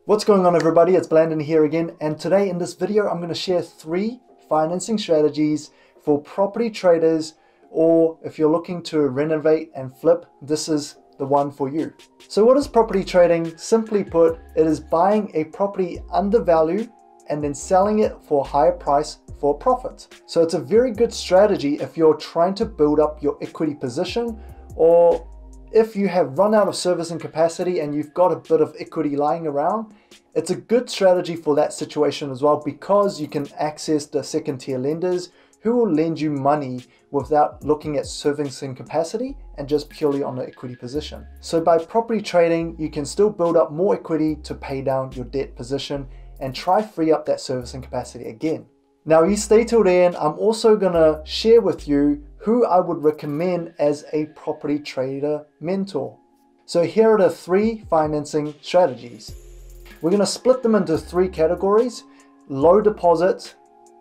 What's going on, everybody? It's Blandon here again, and today in this video I'm going to share 3 financing strategies for property traders, or if you're looking to renovate and flip, this is the one for you. So what is property trading? Simply put, it is buying a property under value and then selling it for a higher price for a profit. So it's a very good strategy if you're trying to build up your equity position, or if you have run out of servicing capacity and you've got a bit of equity lying around. It's a good strategy for that situation as well, because you can access the second tier lenders who will lend you money without looking at servicing capacity and just purely on the equity position. So by property trading, you can still build up more equity to pay down your debt position and try free up that servicing capacity again. Now you stay till the end. I'm also gonna share with you who I would recommend as a property trader mentor. So here are the 3 financing strategies. We're going to split them into 3 categories: low deposit,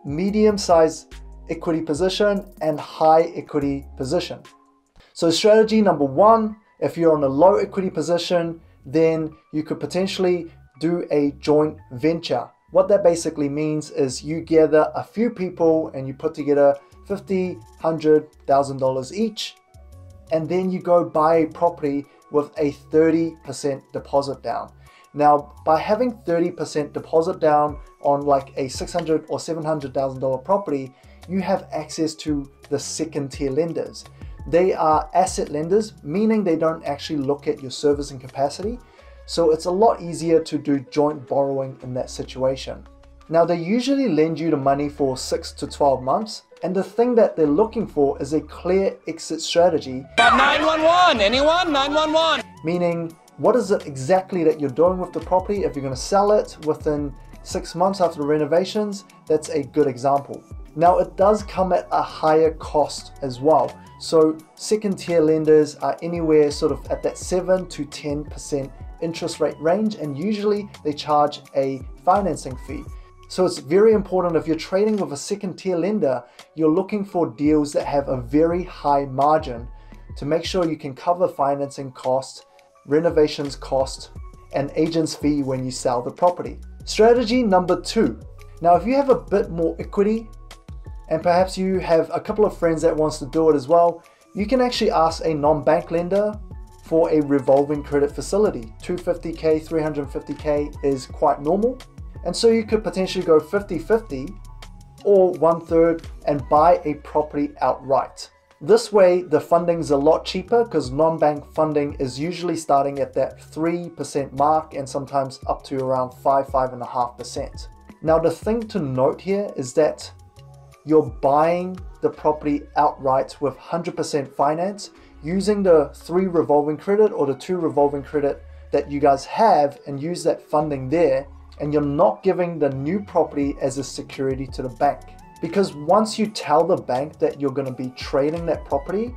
medium-sized equity position, and high equity position. So strategy number 1, if you're on a low equity position, then you could potentially do a joint venture. What that basically means is you gather a few people and you put together $50,000, $100,000 each, and then you go buy a property with a 30% deposit down. Now, by having 30% deposit down on like a $600,000 or $700,000 property, you have access to the second tier lenders. They are asset lenders, meaning they don't actually look at your servicing capacity. So it's a lot easier to do joint borrowing in that situation. Now, they usually lend you the money for 6 to 12 months. And the thing that they're looking for is a clear exit strategy. 911, anyone? 911. Meaning, what is it exactly that you're doing with the property? If you're going to sell it within 6 months after the renovations, that's a good example. Now, it does come at a higher cost as well. So second tier lenders are anywhere sort of at that 7 to 10% interest rate range, and usually they charge a financing fee. So it's very important, if you're trading with a second tier lender, you're looking for deals that have a very high margin to make sure you can cover financing costs, renovations cost, and agent's fee when you sell the property. Strategy number 2. Now, if you have a bit more equity and perhaps you have a couple of friends that wants to do it as well, you can actually ask a non-bank lender for a revolving credit facility. $250K, $350K is quite normal. And so you could potentially go 50-50 or 1/3 and buy a property outright. This way, the funding's a lot cheaper because non-bank funding is usually starting at that 3% mark and sometimes up to around 5.5%. Now, the thing to note here is that you're buying the property outright with 100% finance using the 3 revolving credit or the 2 revolving credit that you guys have, and use that funding there. And you're not giving the new property as a security to the bank. Because once you tell the bank that you're going to be trading that property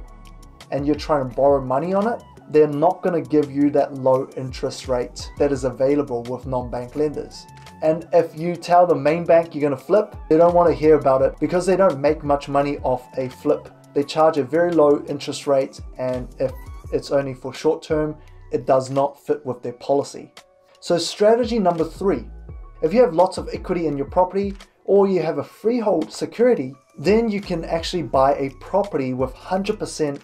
and you're trying to borrow money on it, they're not going to give you that low interest rate that is available with non-bank lenders. And if you tell the main bank you're going to flip, they don't want to hear about it because they don't make much money off a flip. They charge a very low interest rate, and if it's only for short term, it does not fit with their policy. So strategy number 3, if you have lots of equity in your property or you have a freehold security, then you can actually buy a property with 100%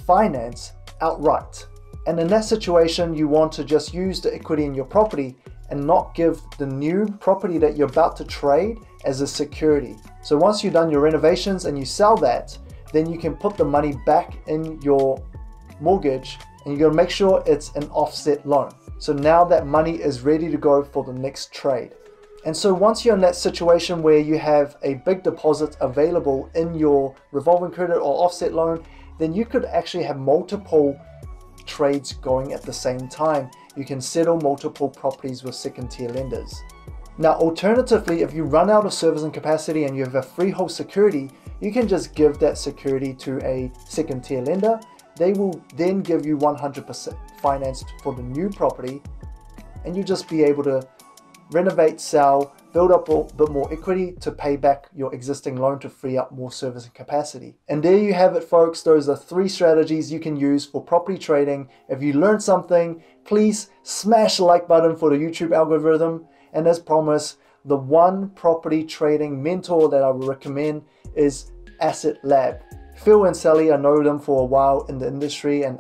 finance outright. And in that situation, you want to just use the equity in your property and not give the new property that you're about to trade as a security. So once you've done your renovations and you sell that, then you can put the money back in your mortgage, and you're going to make sure it's an offset loan. So now that money is ready to go for the next trade. And so once you're in that situation where you have a big deposit available in your revolving credit or offset loan, then you could actually have multiple trades going at the same time. You can settle multiple properties with second tier lenders. Now, alternatively, if you run out of servicing capacity and you have a freehold security, you can just give that security to a second tier lender. They will then give you 100% financed for the new property, and you just be able to renovate, sell, build up a bit more equity to pay back your existing loan to free up more servicing capacity. And there you have it, folks. Those are 3 strategies you can use for property trading. If you learned something, please smash the like button for the YouTube algorithm. And as promised, the one property trading mentor that I would recommend is Asset Lab. Phil and Sally, I know them for a while in the industry, and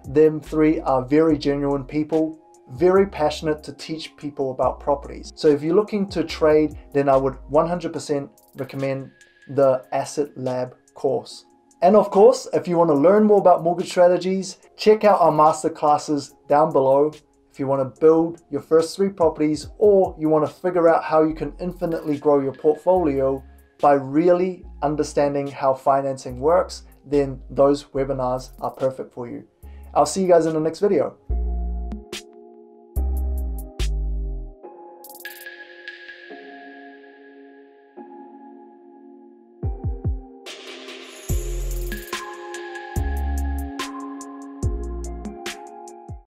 them 3 are very genuine people, very passionate to teach people about properties. So if you're looking to trade, then I would 100% recommend the Asset Lab course. And of course, if you want to learn more about mortgage strategies, check out our masterclasses down below. If you want to build your first 3 properties, or you want to figure out how you can infinitely grow your portfolio by really understanding how financing works, then those webinars are perfect for you. I'll see you guys in the next video.